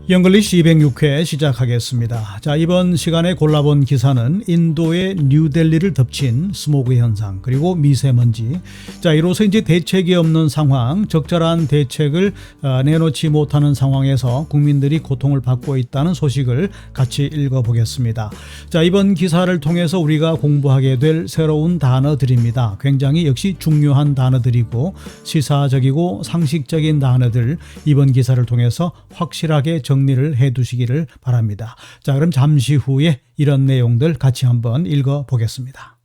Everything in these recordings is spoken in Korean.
영글리시 206회 시작하겠습니다. 자, 이번 시간에 골라본 기사는 인도의 뉴델리를 덮친 스모그 현상, 그리고 미세먼지. 자, 이로써 이제 대책이 없는 상황, 적절한 대책을 내놓지 못하는 상황에서 국민들이 고통을 받고 있다는 소식을 같이 읽어보겠습니다. 자, 이번 기사를 통해서 우리가 공부하게 될 새로운 단어들입니다. 굉장히 역시 중요한 단어들이고 시사적이고 상식적인 단어들, 이번 기사를 통해서 확실하게 정리를 해두시기를 바랍니다. 자, 그럼 잠시 후에 이런 내용들 같이 한번 읽어보겠습니다.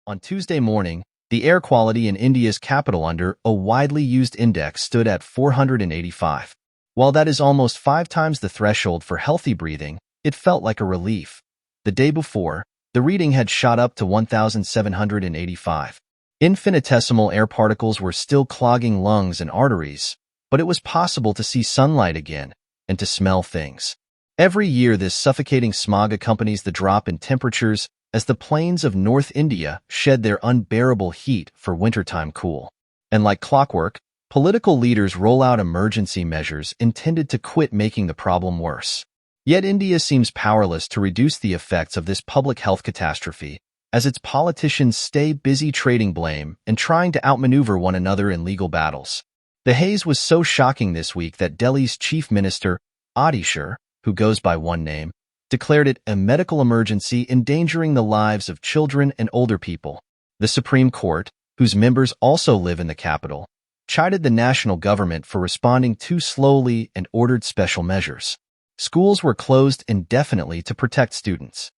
On Tuesday morning, the air quality in India's capital under a widely used index stood at 485. While that is almost 5 times the threshold for healthy breathing, it felt like a relief. The day before, the reading had shot up to 1,785. Infinitesimal air particles were still clogging lungs and arteries, but it was possible to see sunlight again and to smell things. Every year, this suffocating smog accompanies the drop in temperatures as the plains of North India shed their unbearable heat for wintertime cool. And like clockwork, political leaders roll out emergency measures intended to quit making the problem worse. Yet India seems powerless to reduce the effects of this public health catastrophe, as its politicians stay busy trading blame and trying to outmaneuver one another in legal battles. The haze was so shocking this week that Delhi's chief minister, Adishar, who goes by one name, declared it a medical emergency endangering the lives of children and older people. The Supreme Court, whose members also live in the capital, chided the national government for responding too slowly and ordered special measures. Schools were closed indefinitely to protect students.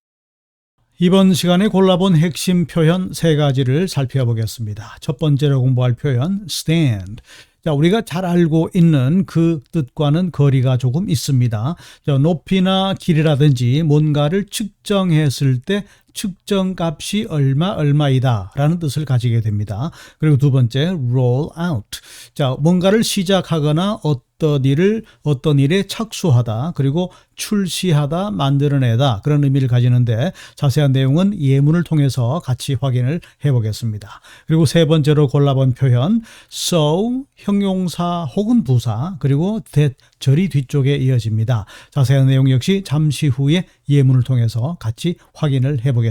이번 시간에 골라본 핵심 표현 세 가지를 살펴보겠습니다. 첫 번째로 공부할 표현 stand. 자, 우리가 잘 알고 있는 그 뜻과는 거리가 조금 있습니다. 자, 높이나 길이라든지 뭔가를 측정했을 때 측정 값이 얼마이다 라는 뜻을 가지게 됩니다. 그리고 두 번째 roll out. 자, 뭔가를 시작하거나 어떤 일에 착수하다, 그리고 출시하다, 만들어내다, 그런 의미를 가지는데 자세한 내용은 예문을 통해서 같이 확인을 해보겠습니다. 그리고 세 번째로 골라본 표현 so, 형용사 혹은 부사, 그리고 that, 절이 뒤쪽에 이어집니다. 자세한 내용 역시 잠시 후에 예문을 통해서 같이 확인을 해보겠습니다.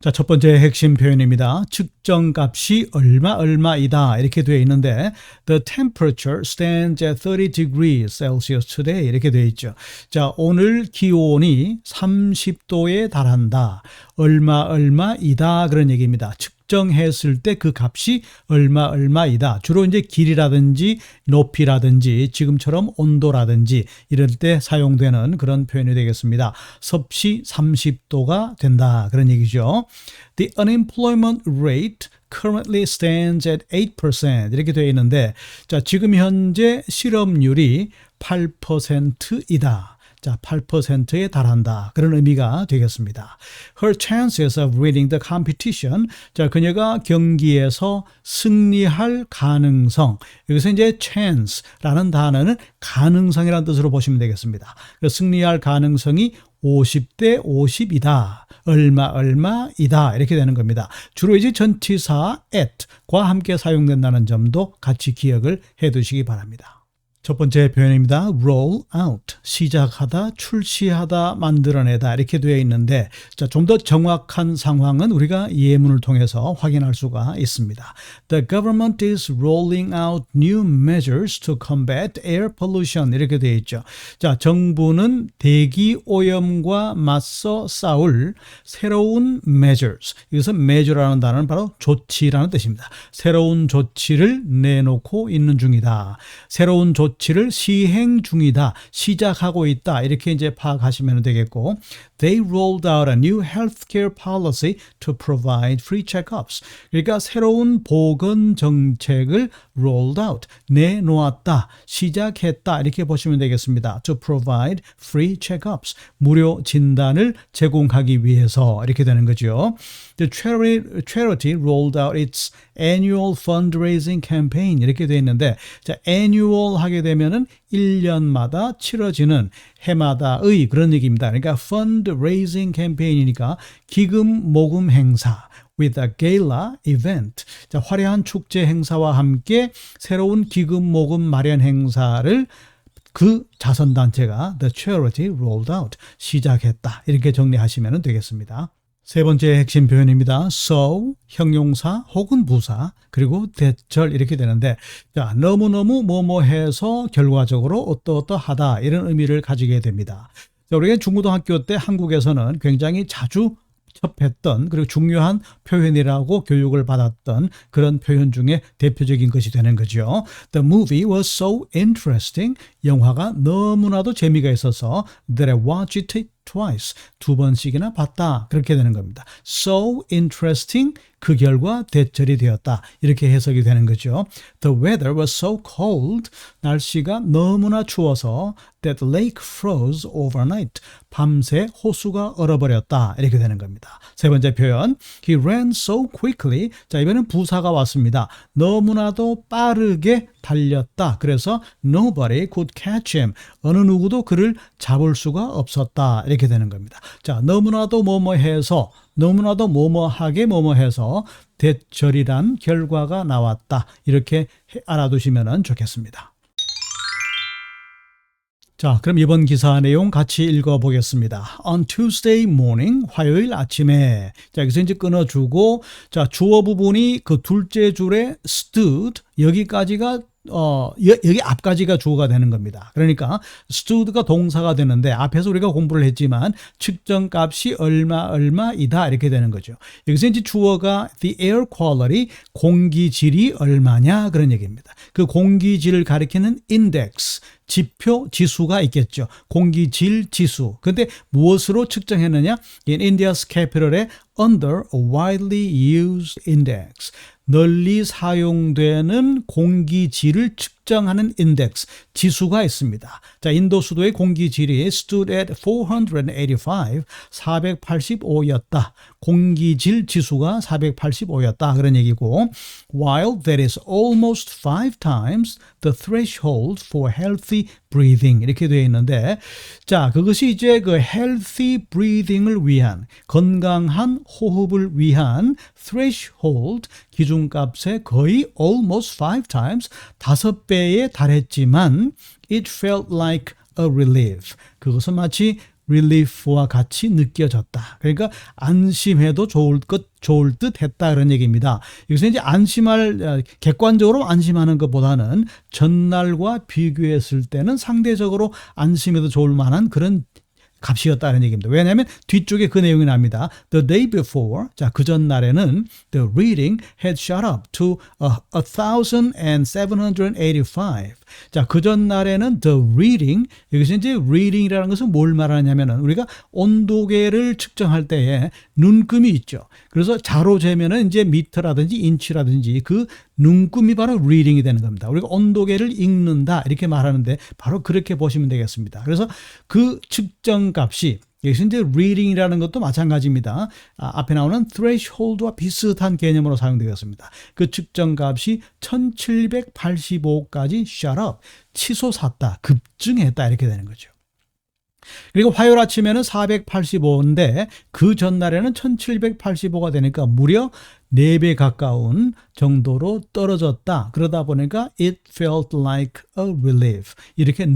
자, 첫 번째 핵심 표현입니다. 측정값이 얼마이다 이렇게 되어 있는데 The temperature stands at 30 degrees Celsius today 이렇게 되어 있죠. 자, 오늘 기온이 30도에 달한다. 얼마이다 그런 얘기입니다. 측정했을 때 그 값이 얼마이다. 주로 이제 길이라든지 높이라든지 지금처럼 온도라든지 이럴 때 사용되는 그런 표현이 되겠습니다. 섭씨 30도가 된다. 그런 얘기죠. The unemployment rate currently stands at 8% 이렇게 되어 있는데 자, 지금 현재 실업률이 8%이다. 자, 8%에 달한다. 그런 의미가 되겠습니다. Her chances of winning the competition. 자, 그녀가 경기에서 승리할 가능성. 여기서 이제 chance라는 단어는 가능성이라는 뜻으로 보시면 되겠습니다. 승리할 가능성이 50대 50이다. 얼마이다. 이렇게 되는 겁니다. 주로 이제 전치사 at과 함께 사용된다는 점도 같이 기억을 해 두시기 바랍니다. 첫 번째 표현입니다. roll out, 시작하다, 출시하다, 만들어내다 이렇게 되어 있는데 자, 좀 더 정확한 상황은 우리가 예문을 통해서 확인할 수가 있습니다. The government is rolling out new measures to combat air pollution 이렇게 되어 있죠. 자, 정부는 대기 오염과 맞서 싸울 새로운 measures, 여기서 measure라는 단어는 바로 조치라는 뜻입니다. 새로운 조치를 내놓고 있는 중이다. 새로운 조치를 시행 중이다, 시작하고 있다 이렇게 이제 파악하시면 되겠고 They rolled out a new healthcare policy to provide free checkups. 그러니까 새로운 보건 정책을 rolled out, 내놓았다, 시작했다 이렇게 보시면 되겠습니다. To provide free checkups, 무료 진단을 제공하기 위해서 이렇게 되는 거죠. The charity rolled out its annual fundraising campaign 이렇게 되어 있는데 자, annual 하게 되면은 1년마다 치러지는 해마다의 그런 얘기입니다. 그러니까 fundraising campaign이니까 기금 모금 행사, with a gala event. 자, 화려한 축제 행사와 함께 새로운 기금 모금 마련 행사를 그 자선단체가 The charity rolled out 시작했다. 이렇게 정리하시면 되겠습니다. 세 번째 핵심 표현입니다. So, 형용사 혹은 부사, 그리고 대절 이렇게 되는데, 자, 너무너무 뭐뭐해서 결과적으로 어떠어떠하다 이런 의미를 가지게 됩니다. 자, 우리가 중고등학교 때 한국에서는 굉장히 자주 접했던 그리고 중요한 표현이라고 교육을 받았던 그런 표현 중에 대표적인 것이 되는 거죠. The movie was so interesting. 영화가 너무나도 재미가 있어서 that I watched it twice. 두 번씩이나 봤다. 그렇게 되는 겁니다. So interesting. 그 결과 대절이 되었다. 이렇게 해석이 되는 거죠. The weather was so cold. 날씨가 너무나 추워서 that lake froze overnight. 밤새 호수가 얼어버렸다. 이렇게 되는 겁니다. 세 번째 표현. He ran so quickly. 자, 이번엔 부사가 왔습니다. 너무나도 빠르게 달렸다. 그래서 nobody could catch him. 어느 누구도 그를 잡을 수가 없었다. 이렇게 되는 겁니다. 자, 너무나도 뭐뭐해서, 너무나도 뭐뭐하게 뭐뭐해서 대절이란 결과가 나왔다. 이렇게 알아두시면 좋겠습니다. 자, 그럼 이번 기사 내용 같이 읽어보겠습니다. On Tuesday morning, 화요일 아침에. 자, 여기서 이제 끊어주고, 자, 주어 부분이 그 둘째 줄에 stood, 여기까지가 여기 앞까지가 주어가 되는 겁니다. 그러니까 stood가 동사가 되는데 앞에서 우리가 공부를 했지만 측정값이 얼마이다 이렇게 되는 거죠. 여기서 이제 주어가 the air quality, 공기질이 얼마냐 그런 얘기입니다. 그 공기질을 가리키는 index, 지표, 지수가 있겠죠. 공기질 지수. 근데 무엇으로 측정했느냐? In India's capital에 under a widely used index. 널리 사용되는 공기질을 측정하는 인덱스, 지수가 있습니다. 자, 인도 수도의 공기질이 stood at 485, 485였다. 공기질 지수가 485였다. 그런 얘기고, while that is almost 5 times the threshold for healthy breathing. 이렇게 되어 있는데, 자, 그것이 이제 그 healthy breathing을 위한, 건강한 호흡을 위한 threshold, 기준값에 거의 almost 5 times, 5배에 달했지만 it felt like a relief. 그것은 마치 relief와 같이 느껴졌다. 그러니까 안심해도 좋을 듯 했다 그런 얘기입니다. 여기서 이제 객관적으로 안심하는 것보다는 전날과 비교했을 때는 상대적으로 안심해도 좋을 만한 그런 값이었다는 얘기입니다. 왜냐하면 뒤쪽에 그 내용이 납니다. The day before, 자, 그 전날에는 the reading had shot up to 1,785. 자, 그 전날에는 the reading, 여기서 이제 reading이라는 것은 뭘 말하냐면은 우리가 온도계를 측정할 때에 눈금이 있죠. 그래서 자로 재면은 이제 미터라든지 인치라든지 그 눈금이 바로 reading이 되는 겁니다. 우리가 온도계를 읽는다 이렇게 말하는데 바로 그렇게 보시면 되겠습니다. 그래서 그 측정 값이 여기서 이제 reading이라는 것도 마찬가지입니다. 앞에 나오는 threshold와 비슷한 개념으로 사용되겠습니다. 그 측정 값이 1785까지 shot up, 치솟았다, 급증했다 이렇게 되는 거죠. 그리고 화요일 아침에는 485인데 그 전날에는 1785가 되니까 무려 4배 가까운 정도로 떨어졌다. 그러다 보니까 it felt like a relief. 이렇게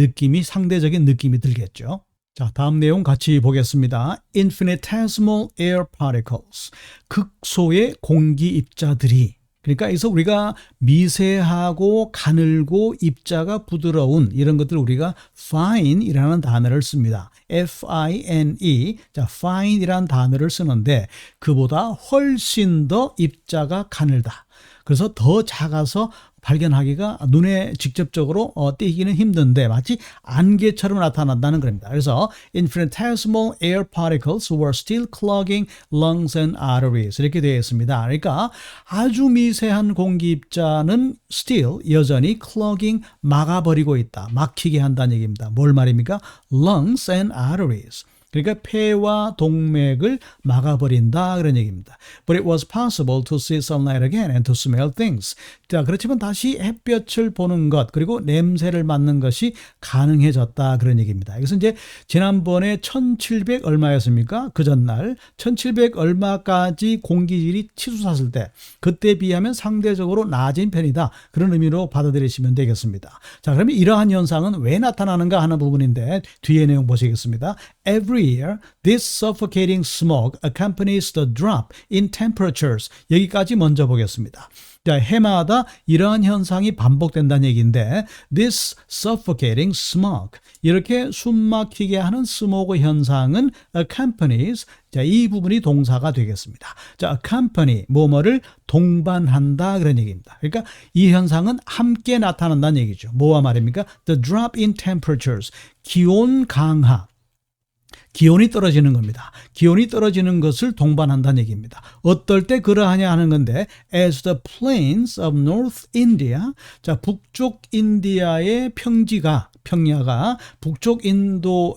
상대적인 느낌이 들겠죠. 자, 다음 내용 같이 보겠습니다. Infinitesimal air particles. 극소의 공기 입자들이. 그러니까 여기서 우리가 미세하고 가늘고 입자가 부드러운 이런 것들을 우리가 fine이라는 단어를 씁니다. F-I-N-E. 자, fine이라는 단어를 쓰는데 그보다 훨씬 더 입자가 가늘다. 그래서 더 작아서 발견하기가 눈에 직접적으로 띄기는 힘든데 마치 안개처럼 나타난다는 겁니다. 그래서 infinitesimal air particles were still clogging lungs and arteries 이렇게 되어 있습니다. 그러니까 아주 미세한 공기 입자는 still 여전히 clogging 막아버리고 있다. 막히게 한다는 얘기입니다. 뭘 말입니까? lungs and arteries. 그러니까 폐와 동맥을 막아버린다 그런 얘기입니다. But it was possible to see sunlight again and to smell things. 자, 그렇지만 다시 햇볕을 보는 것 그리고 냄새를 맡는 것이 가능해졌다 그런 얘기입니다. 이것은 이제 지난번에 1700 얼마였습니까? 그 전날 1700 얼마까지 공기질이 치솟았을 때 그때에 비하면 상대적으로 나아진 편이다. 그런 의미로 받아들이시면 되겠습니다. 자, 그러면 이러한 현상은 왜 나타나는가 하는 부분인데 뒤에 내용 보시겠습니다. Every year, this suffocating smoke accompanies the drop in temperatures. 여기까지 먼저 보겠습니다. 자, 해마다 이러한 현상이 반복된다는 얘기인데 this suffocating smoke 이렇게 숨막히게 하는 스모그 현상은 accompanies 자, 이 부분이 동사가 되겠습니다. 자, accompany 뭐뭐를 동반한다 그런 얘기입니다. 그러니까 이 현상은 함께 나타난다는 얘기죠. 뭐와 말입니까? The drop in temperatures 기온 강하 기온이 떨어지는 겁니다. 기온이 떨어지는 것을 동반한다는 얘기입니다. 어떨 때 그러하냐 하는 건데 as the plains of North India 자 북쪽 인디아의 평야가 북쪽 인도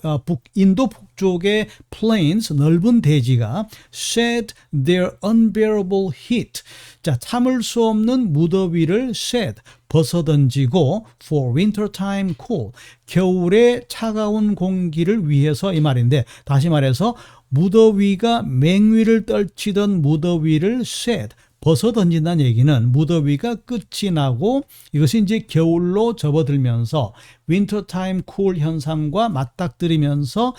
북쪽의 plains 넓은 대지가 shed their unbearable heat 자 참을 수 없는 무더위를 shed 벗어던지고 for wintertime cool 겨울에 차가운 공기를 위해서 이 말인데 다시 말해서 무더위가 맹위를 떨치던 무더위를 shed 벗어던진다는 얘기는 무더위가 끝이 나고 이것이 이제 겨울로 접어들면서 wintertime cool 현상과 맞닥뜨리면서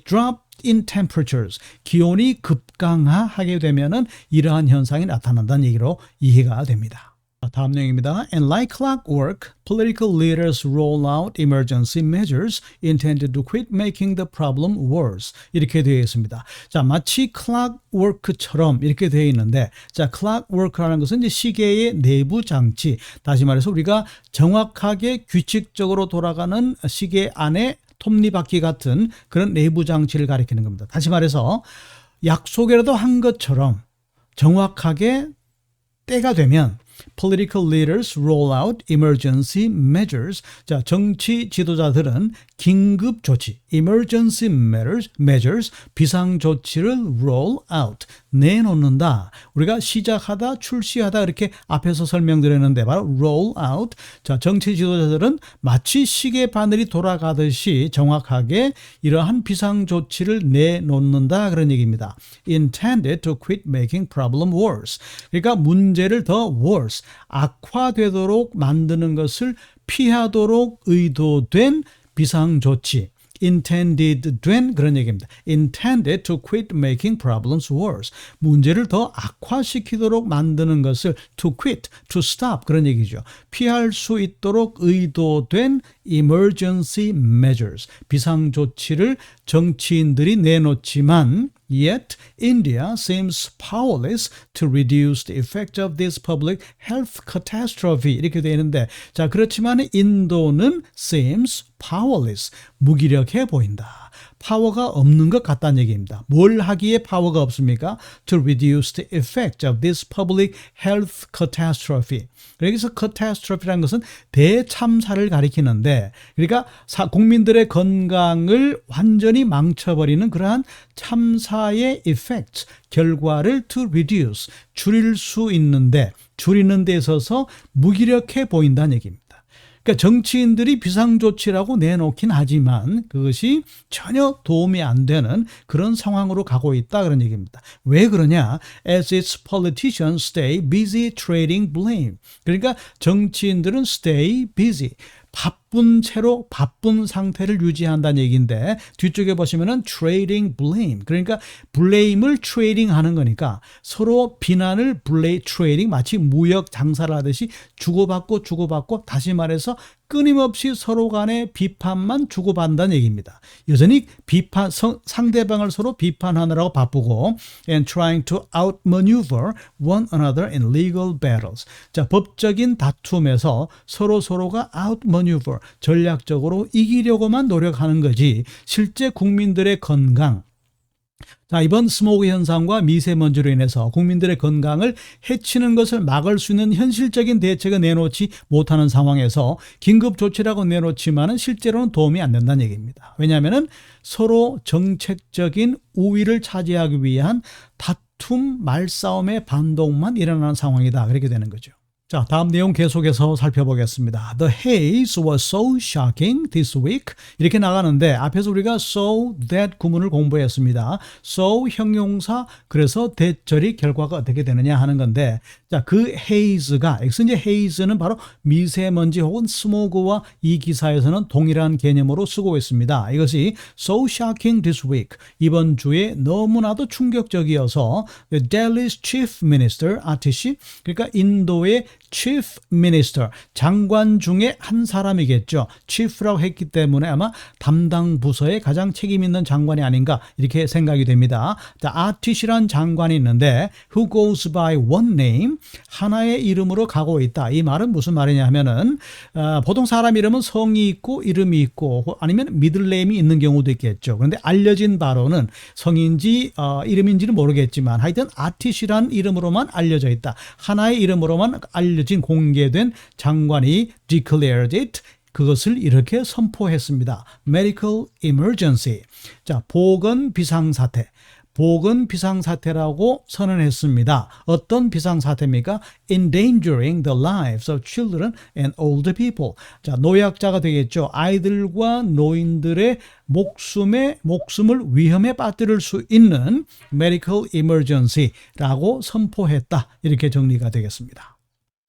drop in temperatures 기온이 급강하게 되면은 이러한 현상이 나타난다는 얘기로 이해가 됩니다. 다음 내용입니다. And like clockwork, political leaders roll out emergency measures intended to quit making the problem worse. 이렇게 되어 있습니다. 자, 마치 clockwork처럼 이렇게 되어 있는데, 자, clockwork라는 것은 이제 시계의 내부 장치. 다시 말해서 우리가 정확하게 규칙적으로 돌아가는 시계 안에 톱니바퀴 같은 그런 내부 장치를 가리키는 겁니다. 다시 말해서 약속이라도 한 것처럼 정확하게 때가 되면 political leaders roll out emergency measures. 자, 정치 지도자들은 긴급 조치, emergency measures, 비상 조치를 roll out, 내놓는다. 우리가 시작하다, 출시하다 이렇게 앞에서 설명드렸는데 바로 roll out. 자, 정치 지도자들은 마치 시계 바늘이 돌아가듯이 정확하게 이러한 비상 조치를 내놓는다 그런 얘기입니다. Intended to quit making problem worse. 그러니까 문제를 더 worse 악화되도록 만드는 것을 피하도록 의도된 비상조치 intended 된 그런 얘기입니다. intended to quit making problems worse 문제를 더 악화시키도록 만드는 것을 to quit, to stop 그런 얘기죠. 피할 수 있도록 의도된 emergency measures 비상조치를 정치인들이 내놓지만 Yet, India seems powerless to reduce the effect of this public health catastrophe. 이렇게 되어 있는데, 자, 그렇지만 인도는 seems powerless. 무기력해 보인다. 파워가 없는 것 같다는 얘기입니다. 뭘 하기에 파워가 없습니까? To reduce the effect of this public health catastrophe. 여기서 catastrophe라는 것은 대참사를 가리키는데 그러니까 국민들의 건강을 완전히 망쳐버리는 그러한 참사의 effect, 결과를 to reduce, 줄일 수 있는데 줄이는 데 있어서 무기력해 보인다는 얘기입니다. 그러니까 정치인들이 비상조치라고 내놓긴 하지만 그것이 전혀 도움이 안 되는 그런 상황으로 가고 있다 그런 얘기입니다. 왜 그러냐? As its politicians stay busy trading blame. 그러니까 정치인들은 stay busy. 바쁜 채로 바쁜 상태를 유지한다는 얘기인데 뒤쪽에 보시면은 trading blame 그러니까 blame을 trading 하는 거니까 서로 비난을 trading 마치 무역 장사를 하듯이 주고받고 다시 말해서 끊임없이 서로 간의 비판만 주고받는다는 얘기입니다. 여전히 상대방을 서로 비판하느라고 바쁘고 and trying to outmaneuver one another in legal battles. 자, 법적인 다툼에서 서로가 outmaneuver, 전략적으로 이기려고만 노력하는 거지 실제 국민들의 건강, 자, 이번 스모그 현상과 미세먼지로 인해서 국민들의 건강을 해치는 것을 막을 수 있는 현실적인 대책을 내놓지 못하는 상황에서 긴급 조치라고 내놓지만은 실제로는 도움이 안 된다는 얘기입니다. 왜냐하면은 서로 정책적인 우위를 차지하기 위한 다툼, 말싸움의 반동만 일어나는 상황이다. 그렇게 되는 거죠. 자, 다음 내용 계속해서 살펴보겠습니다. The haze was so shocking this week. 이렇게 나가는데 앞에서 우리가 so that 구문을 공부했습니다. so 형용사, 그래서 대절이 결과가 어떻게 되느냐 하는 건데, 자, 그 haze가, 여기서 이제 haze는 바로 미세먼지 혹은 스모그와 이 기사에서는 동일한 개념으로 쓰고 있습니다. 이것이 so shocking this week. 이번 주에 너무나도 충격적이어서 the Delhi's chief minister, 아티시, 그러니까 인도의 chief minister, 장관 중에 한 사람이겠죠. chief라고 했기 때문에 아마 담당 부서에 가장 책임 있는 장관이 아닌가 이렇게 생각이 됩니다. 자, 아티시란 장관이 있는데 who goes by one name, 하나의 이름으로 가고 있다. 이 말은 무슨 말이냐 하면은 보통 사람 이름은 성이 있고 이름이 있고 아니면 미들네임이 있는 경우도 있겠죠. 그런데 알려진 바로는 성인지 이름인지는 모르겠지만 하여튼 아티시란 이름으로만 알려져 있다. 하나의 이름으로만 알려진 공개된 장관이 declared it, 그것을 이렇게 선포했습니다. Medical emergency. 자, 보건 비상사태. 보건 비상사태라고 선언했습니다. 어떤 비상사태입니까? Endangering the lives of children and older people. 자, 노약자가 되겠죠. 아이들과 노인들의 목숨을 위험에 빠뜨릴 수 있는 medical emergency라고 선포했다. 이렇게 정리가 되겠습니다.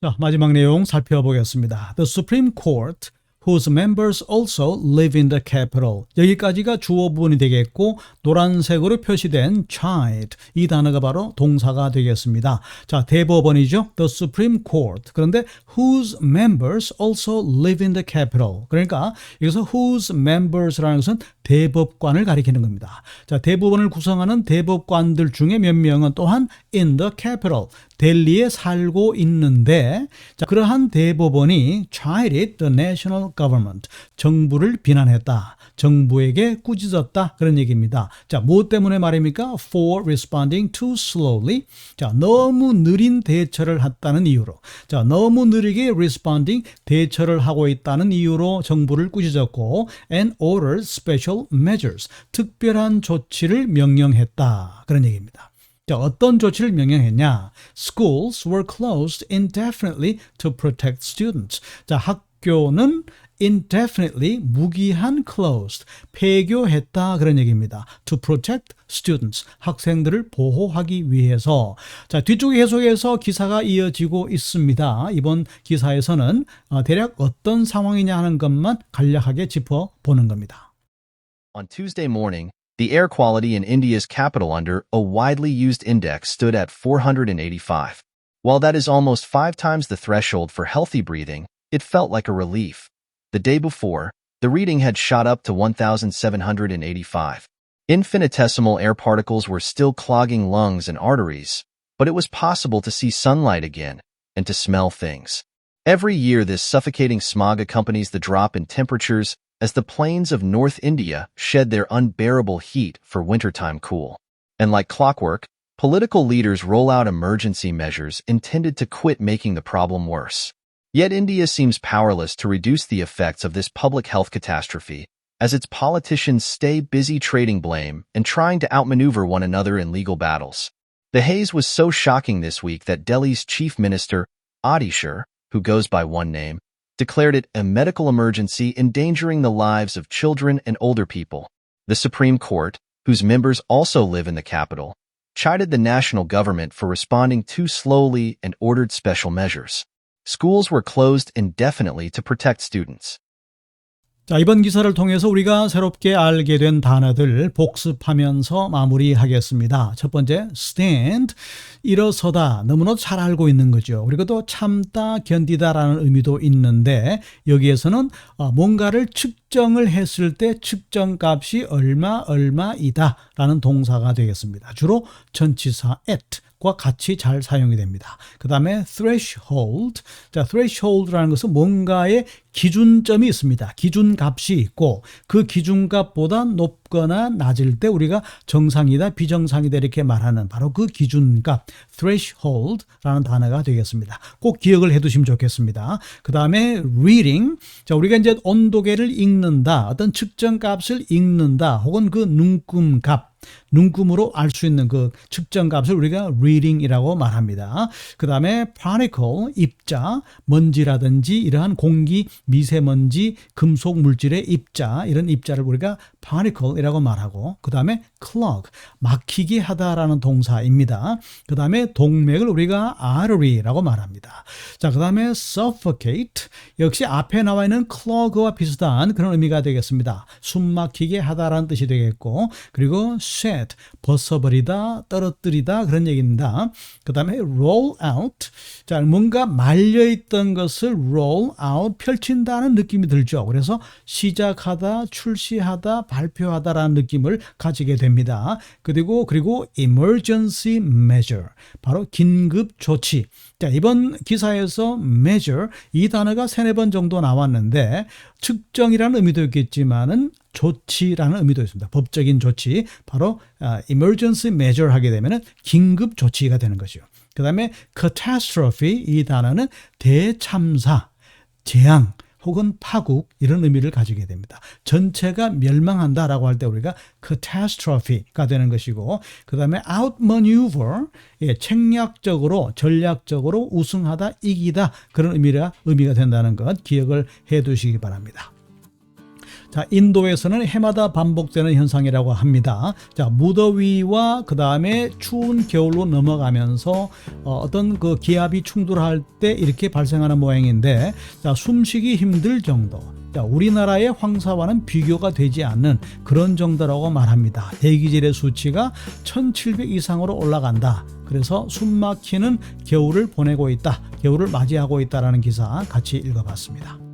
자, 마지막 내용 살펴보겠습니다. The Supreme Court, whose members also live in the capital. 여기까지가 주어 부분이 되겠고 노란색으로 표시된 child, 이 단어가 바로 동사가 되겠습니다. 자, 대법원이죠. The Supreme Court. 그런데 whose members also live in the capital. 그러니까 여기서 whose members라는 것은 대법관을 가리키는 겁니다. 자, 대법원을 구성하는 대법관들 중에 몇 명은 또한 in the capital, 델리에 살고 있는데, 자, 그러한 대법원이 chided the national government, 정부를 비난했다. 정부에게 꾸짖었다. 그런 얘기입니다. 자, 무엇 때문에 말입니까? For responding too slowly. 자, 너무 느린 대처를 했다는 이유로. 자, 너무 느리게 responding, 대처를 하고 있다는 이유로 정부를 꾸짖었고 and ordered special measures, 특별한 조치를 명령했다. 그런 얘기입니다. 자, 어떤 조치를 명령했냐? Schools were closed indefinitely to protect students. 자, 학교는 indefinitely, 무기한 closed, 폐교했다. 그런 얘기입니다. To protect students, 학생들을 보호하기 위해서. 자, 뒤쪽 해석에서 기사가 이어지고 있습니다. 이번 기사에서는 대략 어떤 상황이냐 하는 것만 간략하게 짚어보는 겁니다. On Tuesday morning, the air quality in India's capital under a widely used index stood at 485. While that is almost 5 times the threshold for healthy breathing, it felt like a relief. The day before, the reading had shot up to 1,785. Infinitesimal air particles were still clogging lungs and arteries, but it was possible to see sunlight again and to smell things. Every year, this suffocating smog accompanies the drop in temperatures as the plains of North India shed their unbearable heat for wintertime cool. And like clockwork, political leaders roll out emergency measures intended to quit making the problem worse. Yet India seems powerless to reduce the effects of this public health catastrophe, as its politicians stay busy trading blame and trying to outmaneuver one another in legal battles. The haze was so shocking this week that Delhi's chief minister, Adishar, who goes by one name, declared it a medical emergency endangering the lives of children and older people. The Supreme Court, whose members also live in the capital, chided the national government for responding too slowly and ordered special measures. Schools were closed indefinitely to protect students. 자, 이번 기사를 통해서 우리가 새롭게 알게 된 단어들 복습하면서 마무리하겠습니다. 첫 번째, stand, 일어서다, 너무나도 잘 알고 있는 거죠. 그리고 또 참다, 견디다라는 의미도 있는데 여기에서는 뭔가를 측정을 했을 때 측정값이 얼마이다 라는 동사가 되겠습니다. 주로 전치사 at, 과 같이 잘 사용이 됩니다. 그 다음에 threshold. 자, threshold라는 것은 뭔가의 기준점이 있습니다. 기준값이 있고 그 기준값보다 높거나 낮을 때 우리가 정상이다, 비정상이다 이렇게 말하는 바로 그 기준값 threshold라는 단어가 되겠습니다. 꼭 기억을 해두시면 좋겠습니다. 그 다음에 reading. 자, 우리가 이제 온도계를 읽는다, 어떤 측정 값을 읽는다, 혹은 그 눈금값, 눈금으로 알 수 있는 그 측정 값을 우리가 reading이라고 말합니다. 그 다음에 particle, 입자, 먼지라든지 이러한 공기, 미세먼지, 금속 물질의 입자, 이런 입자를 우리가 particle이라고 말하고, 그 다음에 clog, 막히게 하다라는 동사입니다. 그 다음에 동맥을 우리가 artery라고 말합니다. 자, 그 다음에 suffocate, 역시 앞에 나와 있는 clog와 비슷한 그런 의미가 되겠습니다. 숨 막히게 하다라는 뜻이 되겠고, 그리고 shed, 벗어버리다, 떨어뜨리다 그런 얘기입니다. 그 다음에 roll out. 자, 뭔가 말려있던 것을 roll out, 펼친다는 느낌이 들죠. 그래서 시작하다, 출시하다, 발표하다라는 느낌을 가지게 됩니다. 그리고 emergency measure, 바로 긴급 조치. 자, 이번 기사에서 measure 이 단어가 3-4번 정도 나왔는데 측정이라는 의미도 있겠지만은 조치라는 의미도 있습니다. 법적인 조치, 바로 emergency measure 하게 되면은 긴급 조치가 되는 것이요. 그 다음에 catastrophe 이 단어는 대참사, 재앙 혹은 파국 이런 의미를 가지게 됩니다. 전체가 멸망한다라고 할 때 우리가 catastrophe가 되는 것이고, 그 다음에 outmaneuver, 책략적으로, 전략적으로 우승하다, 이기다 그런 의미가 된다는 것 기억을 해 두시기 바랍니다. 자, 인도에서는 해마다 반복되는 현상이라고 합니다. 자, 무더위와 그 다음에 추운 겨울로 넘어가면서 어떤 그 기압이 충돌할 때 이렇게 발생하는 모양인데, 자, 숨쉬기 힘들 정도. 자, 우리나라의 황사와는 비교가 되지 않는 그런 정도라고 말합니다. 대기질의 수치가 1700 이상으로 올라간다. 그래서 숨 막히는 겨울을 보내고 있다, 겨울을 맞이하고 있다라는 기사 같이 읽어봤습니다.